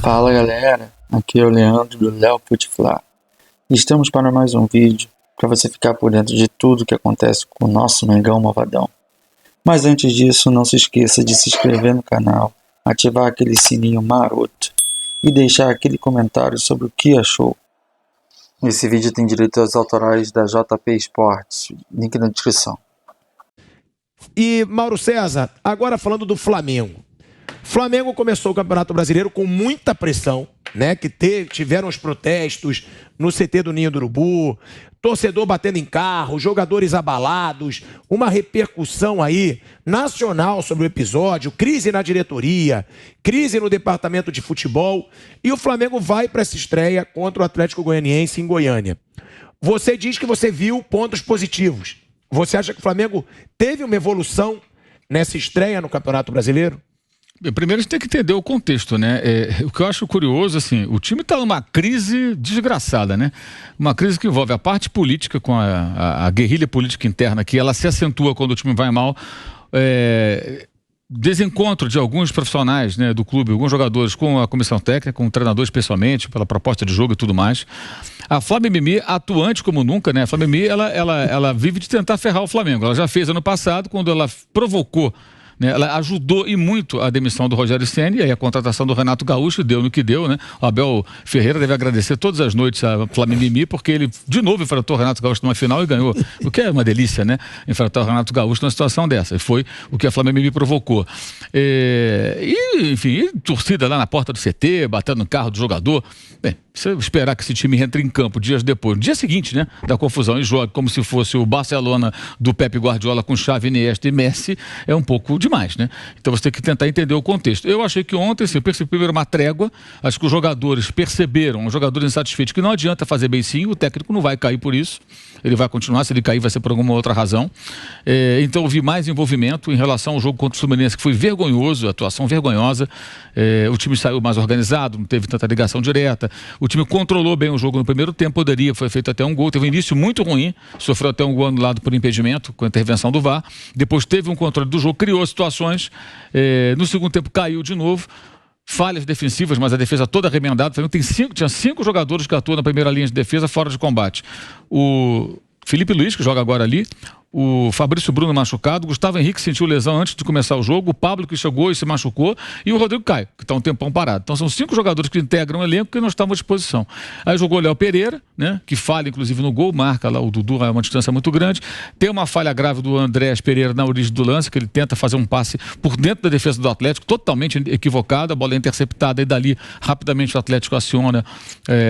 Fala galera, aqui é o Leandro do Léo Putiflá. Estamos para mais um vídeo para você ficar por dentro de tudo que acontece com o nosso Mengão Malvadão. Mas antes disso, não se esqueça de se inscrever no canal, ativar aquele sininho maroto e deixar aquele comentário sobre o que achou. Esse vídeo tem direitos autorais da JP Esportes, link na descrição. E Mauro César, agora falando do Flamengo. Flamengo começou o Campeonato Brasileiro com muita pressão, né? Que tiveram os protestos no CT do Ninho do Urubu, torcedor batendo em carro, jogadores abalados, uma repercussão aí nacional sobre o episódio, crise na diretoria, crise no departamento de futebol, e o Flamengo vai para essa estreia contra o Atlético Goianiense em Goiânia. Você diz que você viu pontos positivos. Você acha que o Flamengo teve uma evolução nessa estreia no Campeonato Brasileiro? Primeiro a gente tem que entender o contexto, né? O que eu acho curioso, assim, o time está numa crise desgraçada, né? Uma crise que envolve a parte política, com a guerrilha política interna, que ela se acentua quando o time vai mal. Desencontro de alguns profissionais, né, do clube, alguns jogadores com a comissão técnica, com o treinador especialmente, pela proposta de jogo e tudo mais. A Flávia Mimi, atuante como nunca, né? A Flávia Mimi, ela vive de tentar ferrar o Flamengo. Ela já fez ano passado, quando ela provocou, né, ela ajudou e muito a demissão do Rogério Ceni, e aí a contratação do Renato Gaúcho deu no que deu, né? O Abel Ferreira deve agradecer todas as noites a Flamengo Mimi, porque ele de novo enfrentou o Renato Gaúcho numa final e ganhou, o que é uma delícia, né? Enfrentar o Renato Gaúcho numa situação dessa, e foi o que a Flamengo Mimi provocou. Enfim, torcida lá na porta do CT, batendo no carro do jogador. Bem, se eu esperar que esse time entre em campo dias depois, no dia seguinte, né, da confusão, e jogue como se fosse o Barcelona do Pepe Guardiola com Xavi, Iniesta e Messi, é um pouco demais, né? Então você tem que tentar entender o contexto. Eu achei que ontem, assim, eu percebi primeiro uma trégua, acho que os jogadores perceberam, os jogadores insatisfeitos, que não adianta fazer beicinho, o técnico não vai cair por isso, ele vai continuar, se ele cair vai ser por alguma outra razão. Então eu vi mais envolvimento em relação ao jogo contra o Fluminense, que foi vergonhoso, atuação vergonhosa. O time saiu mais organizado, não teve tanta ligação direta, o time controlou bem o jogo no primeiro tempo, foi feito até um gol, teve um início muito ruim, sofreu até um gol anulado por impedimento, com a intervenção do VAR, depois teve um controle do jogo, criou situações, no segundo tempo caiu de novo, falhas defensivas, mas a defesa toda remendada. Tinha 5 jogadores que atuam na primeira linha de defesa fora de combate. O Felipe Luiz, que joga agora ali, o Fabrício Bruno machucado, o Gustavo Henrique sentiu lesão antes de começar o jogo, o Pablo que chegou e se machucou, e o Rodrigo Caio, que está um tempão parado. Então são 5 jogadores que integram o elenco que não estavam à disposição. Aí jogou o Léo Pereira, né, que falha inclusive no gol, marca lá o Dudu a uma distância muito grande. Tem uma falha grave do Andrés Pereira na origem do lance, que ele tenta fazer um passe por dentro da defesa do Atlético, totalmente equivocado, a bola é interceptada, e dali rapidamente o Atlético aciona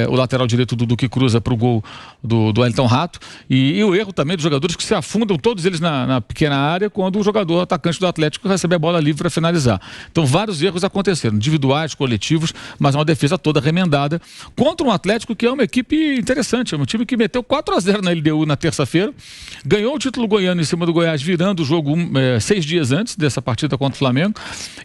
o lateral direito do Dudu, que cruza para o gol do Elton Rato, e o erro também dos jogadores que se afundam todos eles na pequena área quando o jogador atacante do Atlético recebe a bola livre para finalizar. Então vários erros aconteceram, individuais, coletivos, mas uma defesa toda remendada contra um Atlético que é uma equipe interessante, é um time que meteu 4-0 na LDU na terça-feira, ganhou o título goiano em cima do Goiás, virando o jogo 6 dias antes dessa partida contra o Flamengo,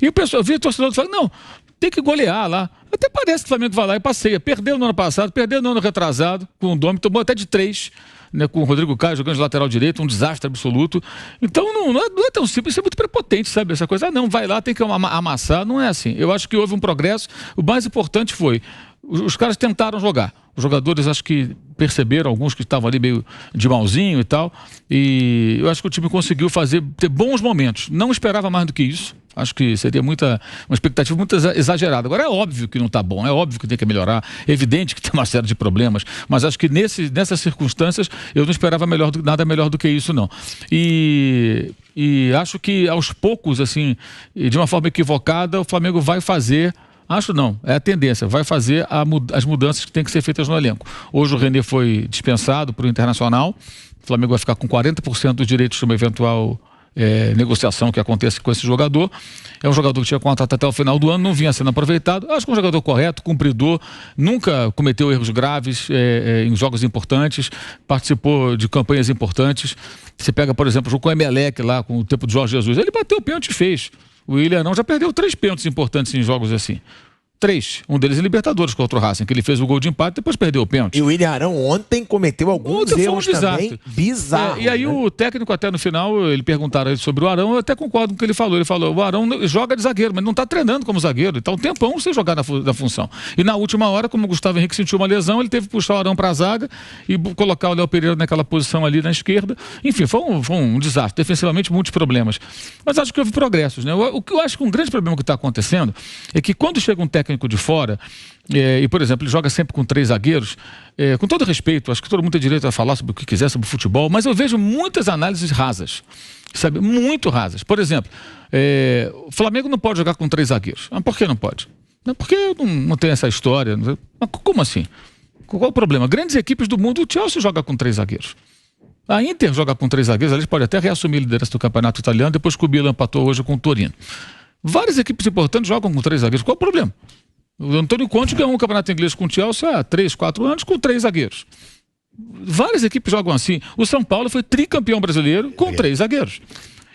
e o pessoal, eu vi o torcedor falando, não, tem que golear lá. Até parece que o Flamengo vai lá e passeia. Perdeu no ano passado, perdeu no ano retrasado, com o Domi, tomou até de 3, né, com o Rodrigo Caio jogando de lateral direito, um desastre absoluto. Então não é tão simples, isso é muito prepotente, sabe? Essa coisa, não, vai lá, tem que amassar, não é assim. Eu acho que houve um progresso, o mais importante foi, os caras tentaram jogar. Os jogadores acho que perceberam, alguns que estavam ali meio de malzinho e tal, e eu acho que o time conseguiu ter bons momentos. Não esperava mais do que isso. Acho que seria uma expectativa muito exagerada. Agora é óbvio que não está bom, é óbvio que tem que melhorar, é evidente que tem uma série de problemas, mas acho que nessas circunstâncias eu não esperava nada melhor do que isso, não. E acho que aos poucos, assim, de uma forma equivocada, o Flamengo vai fazer. Acho não, é a tendência, vai fazer as mudanças que têm que ser feitas no elenco. Hoje o René foi dispensado para o Internacional, o Flamengo vai ficar com 40% dos direitos de uma eventual negociação que aconteça com esse jogador. É um jogador que tinha contrato até o final do ano, não vinha sendo aproveitado. Acho que é um jogador correto, cumpridor, nunca cometeu erros graves em jogos importantes, participou de campanhas importantes. Você pega, por exemplo, o jogo com o Emelec lá, com o tempo de Jorge Jesus, ele bateu o pênalti e fez. O Willian não já perdeu 3 pênaltis importantes em jogos assim. 3. Um deles é Libertadores contra o Racing, que ele fez o gol de empate e depois perdeu o pênalti. E o William Arão ontem cometeu alguns erros também bizarros. E aí o técnico até no final, ele perguntaram sobre o Arão, eu até concordo com o que ele falou. Ele falou, o Arão joga de zagueiro, mas não está treinando como zagueiro. Então um tempão você jogar na função. E na última hora, como o Gustavo Henrique sentiu uma lesão, ele teve que puxar o Arão para a zaga e colocar o Léo Pereira naquela posição ali na esquerda. Enfim, foi um desastre. Defensivamente, muitos problemas. Mas acho que houve progressos, né? O que eu acho que um grande problema que está acontecendo é que quando chega um técnico de fora, e por exemplo, ele joga sempre com 3 zagueiros, com todo respeito, acho que todo mundo tem direito a falar sobre o que quiser, sobre futebol, mas eu vejo muitas análises rasas, sabe? Muito rasas. Por exemplo, o Flamengo não pode jogar com 3 zagueiros. Por que não pode? Porque não tem essa história. Mas como assim? Qual o problema? Grandes equipes do mundo, o Chelsea joga com 3 zagueiros. A Inter joga com 3 zagueiros, eles podem até reassumir a liderança do campeonato italiano, depois que o Milan empatou hoje com o Torino. Várias equipes importantes jogam com 3 zagueiros. Qual o problema? O Antônio Conte ganhou um campeonato inglês com o Chelsea há 3, 4 anos com 3 zagueiros. Várias equipes jogam assim. O São Paulo foi tricampeão brasileiro com 3 zagueiros.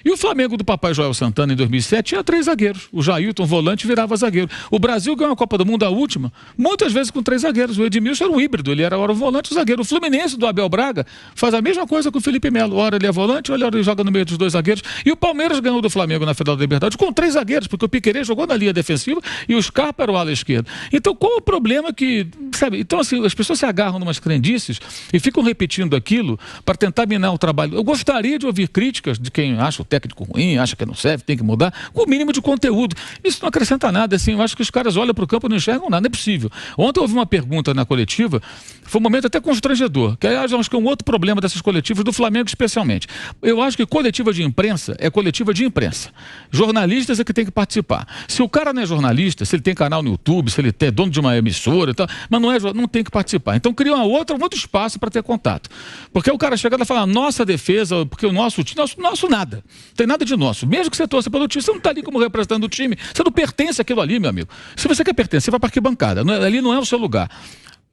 E o Flamengo do papai Joel Santana em 2007 tinha 3 zagueiros. O Jailton, volante, virava zagueiro. O Brasil ganhou a Copa do Mundo, a última, muitas vezes com 3 zagueiros. O Edmilson era um híbrido, ele era hora o volante e o zagueiro. O Fluminense do Abel Braga faz a mesma coisa com o Felipe Melo. Hora ele é volante, hora ele joga no meio dos 2 zagueiros. E o Palmeiras ganhou do Flamengo na final da Libertadores com 3 zagueiros, porque o Piquerez jogou na linha defensiva e o Scarpa era o ala esquerdo. Então qual o problema que, sabe? Então assim, as pessoas se agarram numas crendices e ficam repetindo aquilo para tentar minar o trabalho. Eu gostaria de ouvir críticas de quem acha o técnico ruim, acha que não serve, tem que mudar, com o mínimo de conteúdo. Isso não acrescenta nada, assim, eu acho que os caras olham para o campo e não enxergam nada, não é possível. Ontem houve uma pergunta na coletiva, foi um momento até constrangedor, que aliás, acho que é um outro problema dessas coletivas, do Flamengo especialmente. Eu acho que coletiva de imprensa é coletiva de imprensa. Jornalistas é que tem que participar. Se o cara não é jornalista, se ele tem canal no YouTube, se ele é dono de uma emissora e tal, mas não tem que participar. Então cria um outro espaço para ter contato. Porque o cara chega lá e fala, nossa defesa, porque o nosso time, nosso nada. Não tem nada de nosso. Mesmo que você torça pelo time, você não está ali como representante do time, você não pertence àquilo ali, meu amigo. Se você quer pertencer, você vai para a arquibancada. Ali não é o seu lugar.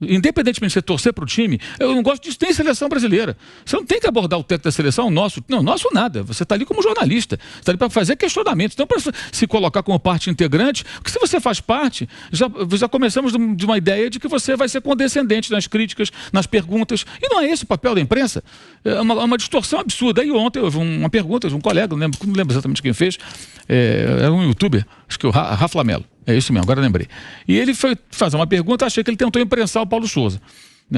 Independentemente de você torcer para o time, eu não gosto disso, tem seleção brasileira. Você não tem que abordar o técnico da seleção, nosso nada. Você está ali como jornalista, você está ali para fazer questionamentos, não para se colocar como parte integrante, porque se você faz parte, já começamos de uma ideia de que você vai ser condescendente nas críticas, nas perguntas, e não é esse o papel da imprensa. É uma distorção absurda. Aí ontem houve uma pergunta de um colega, não lembro exatamente quem fez, era um youtuber, acho que o Rafa Melo. É isso mesmo, agora lembrei. E ele foi fazer uma pergunta, achei que ele tentou imprensar o Paulo Souza.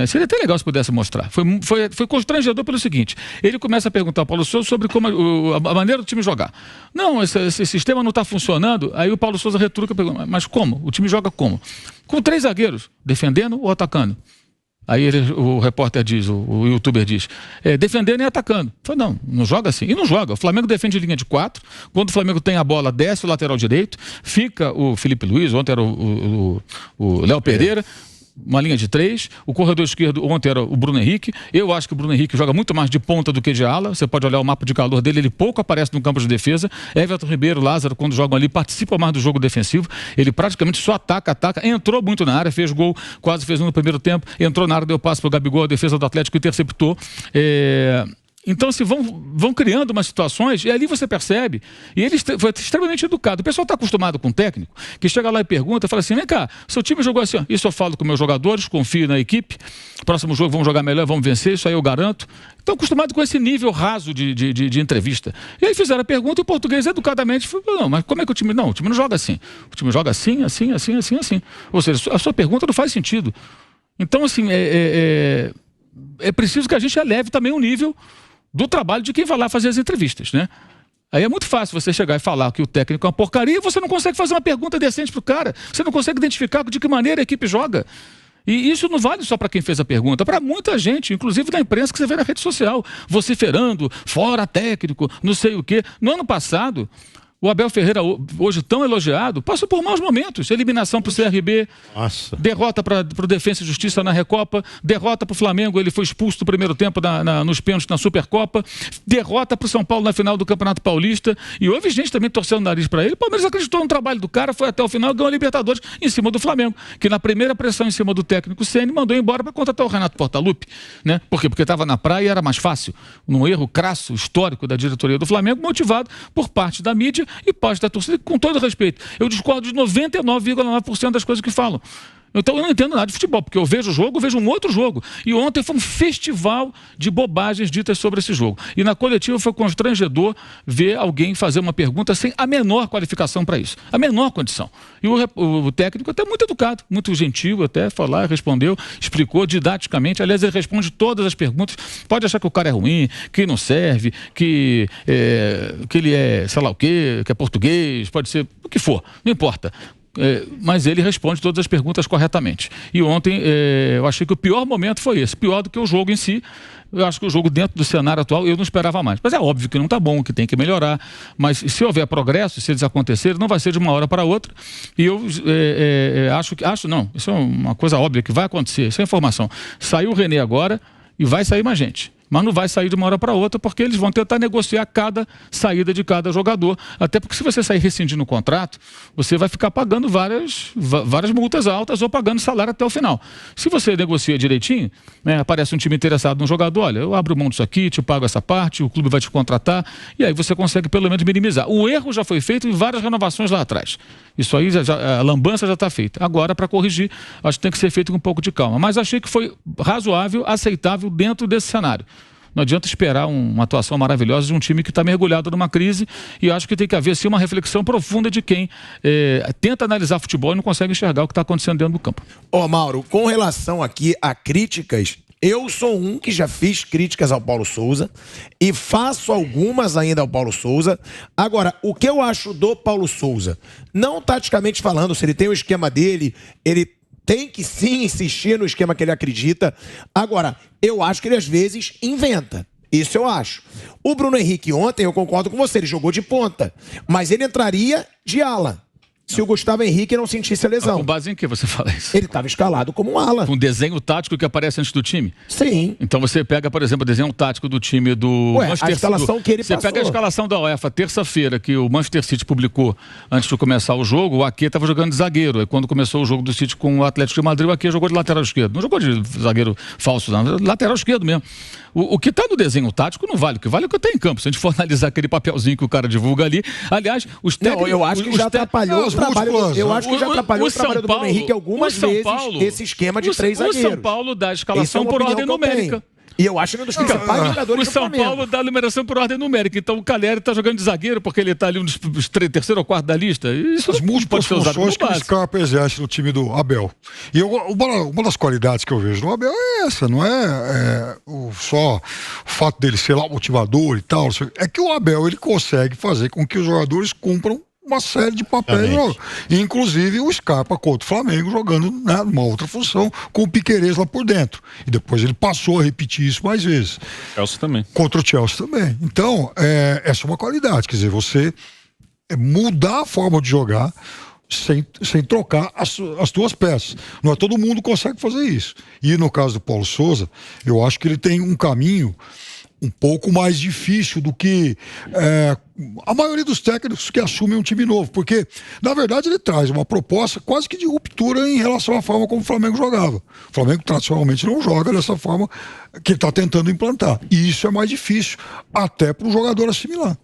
Seria até legal se pudesse mostrar. Foi constrangedor pelo seguinte: ele começa a perguntar ao Paulo Souza sobre como a maneira do time jogar. Não, esse sistema não está funcionando. Aí o Paulo Souza retruca e pergunta, mas como? O time joga como? Com 3 zagueiros, defendendo ou atacando? Aí o repórter diz, o youtuber diz, defendendo e atacando. Falei, não joga assim. E não joga. O Flamengo defende linha de 4. Quando o Flamengo tem a bola, desce o lateral direito. Fica o Felipe Luiz, ontem era o Léo Pereira. Uma linha de 3, o corredor esquerdo ontem era o Bruno Henrique. Eu acho que o Bruno Henrique joga muito mais de ponta do que de ala. Você pode olhar o mapa de calor dele, ele pouco aparece no campo de defesa. Everton Ribeiro, Lázaro, quando jogam ali, participam mais do jogo defensivo. Ele praticamente só ataca. Entrou muito na área, fez gol, quase fez um no primeiro tempo. Entrou na área, deu passe para o Gabigol, a defesa do Atlético interceptou. Então, assim, vão criando umas situações e ali você percebe, e ele foi extremamente educado. O pessoal está acostumado com o técnico, que chega lá e pergunta, fala assim, vem cá, seu time jogou assim, ó. Isso eu falo com meus jogadores, confio na equipe, próximo jogo vamos jogar melhor, vamos vencer, isso aí eu garanto. Estão acostumados com esse nível raso de entrevista. E aí fizeram a pergunta e o português educadamente falou, não, mas como é que o time não joga assim. O time joga assim, assim, assim, assim, assim. Ou seja, a sua pergunta não faz sentido. Então, assim, é preciso que a gente eleve também o nível do trabalho de quem vai lá fazer as entrevistas, né? Aí é muito fácil você chegar e falar que o técnico é uma porcaria e você não consegue fazer uma pergunta decente pro cara. Você não consegue identificar de que maneira a equipe joga. E isso não vale só para quem fez a pergunta, para muita gente, inclusive da imprensa que você vê na rede social, vociferando, fora técnico, não sei o quê. No ano passado, o Abel Ferreira, hoje tão elogiado, passou por maus momentos. Eliminação para o CRB, derrota para o Defensa e Justiça na Recopa, derrota para o Flamengo, ele foi expulso no primeiro tempo nos pênaltis na Supercopa, derrota para o São Paulo na final do Campeonato Paulista, e houve gente também torcendo o nariz para ele. O Palmeiras acreditou no trabalho do cara, foi até o final e ganhou a Libertadores em cima do Flamengo, que na primeira pressão em cima do técnico Ceni mandou embora para contratar o Renato Portaluppi, né? Por quê? Porque estava na praia e era mais fácil, num erro crasso, histórico da diretoria do Flamengo, motivado por parte da mídia e parte da torcida, com todo respeito. Eu discordo de 99,9% das coisas que falam. Então eu não entendo nada de futebol, porque eu vejo o jogo, vejo um outro jogo. E ontem foi um festival de bobagens ditas sobre esse jogo. E na coletiva foi constrangedor ver alguém fazer uma pergunta sem a menor qualificação para isso. A menor condição. E o técnico até muito educado, muito gentil, até falar, respondeu, explicou didaticamente. Aliás, ele responde todas as perguntas. Pode achar que o cara é ruim, que não serve, que ele é sei lá o quê, que é português, pode ser o que for, não importa. Mas ele responde todas as perguntas corretamente. E ontem eu achei que o pior momento foi esse, pior do que o jogo em si. Eu acho que o jogo dentro do cenário atual eu não esperava mais. Mas é óbvio que não está bom, que tem que melhorar. Mas se houver progresso, se eles acontecerem, não vai ser de uma hora para outra. E eu acho não, isso é uma coisa óbvia que vai acontecer, isso é informação. Saiu o René agora e vai sair mais gente. Mas não vai sair de uma hora para outra, porque eles vão tentar negociar cada saída de cada jogador. Até porque se você sair rescindindo o contrato, você vai ficar pagando várias multas altas ou pagando salário até o final. Se você negocia direitinho, né, aparece um time interessado no jogador, olha, eu abro mão disso aqui, te pago essa parte, o clube vai te contratar, e aí você consegue pelo menos minimizar. O erro já foi feito em várias renovações lá atrás. Isso aí, a lambança já está feita. Agora, para corrigir, acho que tem que ser feito com um pouco de calma. Mas achei que foi razoável, aceitável dentro desse cenário. Não adianta esperar uma atuação maravilhosa de um time que está mergulhado numa crise, e acho que tem que haver sim uma reflexão profunda de quem tenta analisar futebol e não consegue enxergar o que está acontecendo dentro do campo. Mauro, com relação aqui a críticas, eu sou um que já fiz críticas ao Paulo Souza e faço algumas ainda ao Paulo Souza. Agora, o que eu acho do Paulo Souza, não taticamente falando, se ele tem o esquema dele, ele tem que sim insistir no esquema que ele acredita. Agora, eu acho que ele às vezes inventa. Isso eu acho. O Bruno Henrique ontem, eu concordo com você, ele jogou de ponta. Mas ele entraria de ala, se o Gustavo Henrique não sentisse a lesão. Com base em que você fala isso? Ele estava escalado como um ala. Com desenho tático que aparece antes do time? Sim. Então você pega, por exemplo, o desenho tático do time do Manchester City. A escalação que ele Você passou. pega a escalação da UEFA, terça-feira, que o Manchester City publicou antes de começar o jogo, o Ake estava jogando de zagueiro. Aí quando começou o jogo do City com o Atlético de Madrid, o Ake jogou de lateral esquerdo. Não jogou de zagueiro falso, não. Lateral esquerdo mesmo. O que está no desenho tático não vale. O que vale é o que está em campo. Se a gente for analisar aquele papelzinho que o cara divulga ali. Aliás, os técnicos... Não, eu acho que já atrapalhou o trabalho. Eu acho que já atrapalhou o trabalho do Bruno Henrique algumas vezes, esse esquema de três zagueiros. O São Paulo dá a escalação por ordem numérica. E eu acho que é um dos principais jogadores do Flamengo. O São Paulo dá a numeração por ordem numérica. Então o Caleri está jogando de zagueiro porque ele está ali um dos terceiro ou quarto da lista. Isso as múltiplas funções que o Scarpa exerce no time do Abel. E uma das qualidades que eu vejo no Abel é essa, não é só o fato dele ser lá motivador e tal. É que o Abel ele consegue fazer com que os jogadores cumpram uma série de papéis, inclusive o Scarpa contra o Flamengo jogando, né, numa outra função com o Piquerez lá por dentro, e depois ele passou a repetir isso mais vezes. Chelsea também. Contra o Chelsea também. Então, essa é uma qualidade, quer dizer, você mudar a forma de jogar sem trocar as duas peças. Não é todo mundo consegue fazer isso. E no caso do Paulo Souza, eu acho que ele tem um caminho um pouco mais difícil do que a maioria dos técnicos que assumem um time novo, porque na verdade ele traz uma proposta quase que de ruptura em relação à forma como o Flamengo jogava. O Flamengo tradicionalmente não joga dessa forma que ele está tentando implantar, e isso é mais difícil até para o jogador assimilar.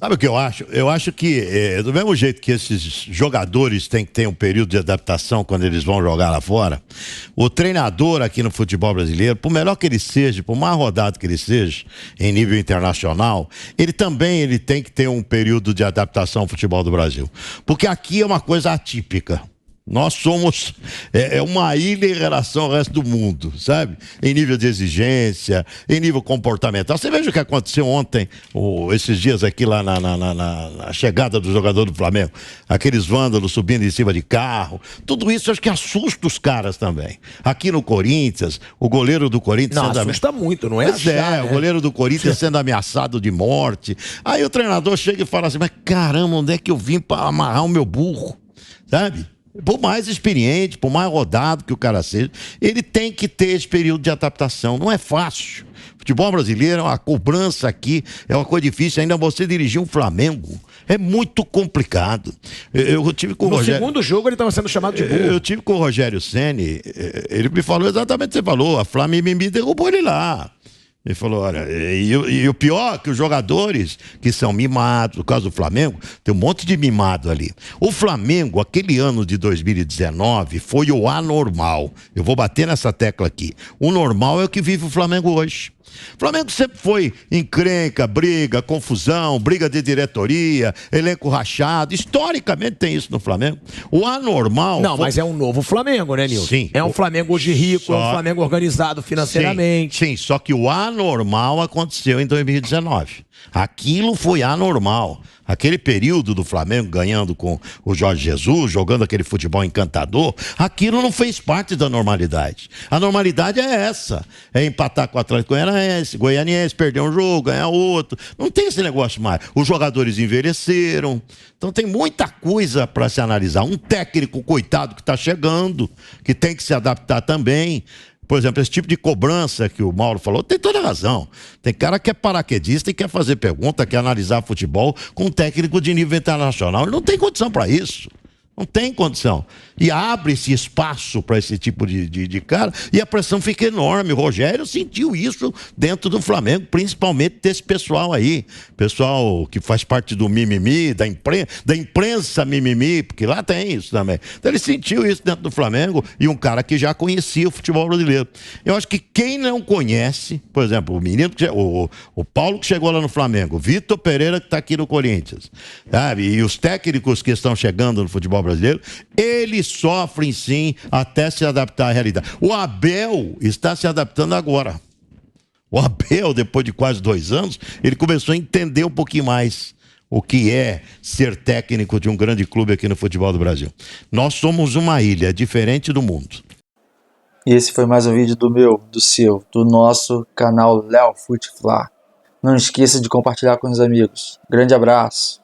Sabe o que eu acho? Eu acho que, do mesmo jeito que esses jogadores têm que ter um período de adaptação quando eles vão jogar lá fora, o treinador aqui no futebol brasileiro, por melhor que ele seja, por mais rodado que ele seja, em nível internacional, ele tem que ter um período de adaptação ao futebol do Brasil. Porque aqui é uma coisa atípica. Nós somos uma ilha em relação ao resto do mundo, sabe? Em nível de exigência, em nível comportamental. Você veja o que aconteceu ontem, esses dias aqui lá na chegada do jogador do Flamengo. Aqueles vândalos subindo em cima de carro. Tudo isso acho que assusta os caras também. Aqui no Corinthians, o goleiro do Corinthians... Não, assusta muito, não é? O goleiro do Corinthians sendo ameaçado de morte. Aí o treinador chega e fala assim, mas caramba, onde é que eu vim para amarrar o meu burro? Sabe? Por mais experiente, por mais rodado que o cara seja, ele tem que ter esse período de adaptação. Não é fácil. Futebol brasileiro, a cobrança aqui é uma coisa difícil. Ainda você dirigir um Flamengo é muito complicado. Eu tive com o Rogério... No segundo jogo ele estava sendo chamado de burro. Eu tive com o Rogério Ceni, ele me falou exatamente o que você falou. A Flamengo me derrubou ele lá. Ele falou, olha, e o pior é que os jogadores que são mimados, no caso do Flamengo, tem um monte de mimado ali. O Flamengo, aquele ano de 2019, foi o anormal. Eu vou bater nessa tecla aqui. O normal é o que vive o Flamengo hoje. O Flamengo sempre foi encrenca, briga, confusão, briga de diretoria, elenco rachado. Historicamente tem isso no Flamengo. O anormal... Não, mas é um novo Flamengo, né, Nilson? Sim. É um Flamengo hoje rico, é um Flamengo organizado financeiramente. Sim, só que o anormal aconteceu em 2019. Aquilo foi anormal. Aquele período do Flamengo ganhando com o Jorge Jesus, jogando aquele futebol encantador, aquilo não fez parte da normalidade. A normalidade é essa. É empatar com o Atlético Goianiense, perder um jogo, ganhar outro. Não tem esse negócio mais. Os jogadores envelheceram. Então tem muita coisa para se analisar. Um técnico, coitado, que está chegando, que tem que se adaptar também. Por exemplo, esse tipo de cobrança que o Mauro falou, tem toda razão. Tem cara que é paraquedista e quer fazer pergunta, quer analisar futebol com um técnico de nível internacional. Ele não tem condição para isso. Não tem condição. E abre-se espaço para esse tipo de cara e a pressão fica enorme. O Rogério sentiu isso dentro do Flamengo, principalmente desse pessoal aí. Pessoal que faz parte do mimimi, da imprensa mimimi, porque lá tem isso também. Então ele sentiu isso dentro do Flamengo e um cara que já conhecia o futebol brasileiro. Eu acho que quem não conhece, por exemplo, o menino, o Paulo que chegou lá no Flamengo, o Vitor Pereira que está aqui no Corinthians, sabe? E os técnicos que estão chegando no futebol brasileiro, eles sofrem sim até se adaptar à realidade. O Abel está se adaptando agora. O Abel, depois de quase 2 anos, ele começou a entender um pouquinho mais o que é ser técnico de um grande clube aqui no futebol do Brasil. Nós somos uma ilha diferente do mundo. E esse foi mais um vídeo do meu, do seu, do nosso canal Léo Futefla. Não esqueça de compartilhar com os amigos. Grande abraço.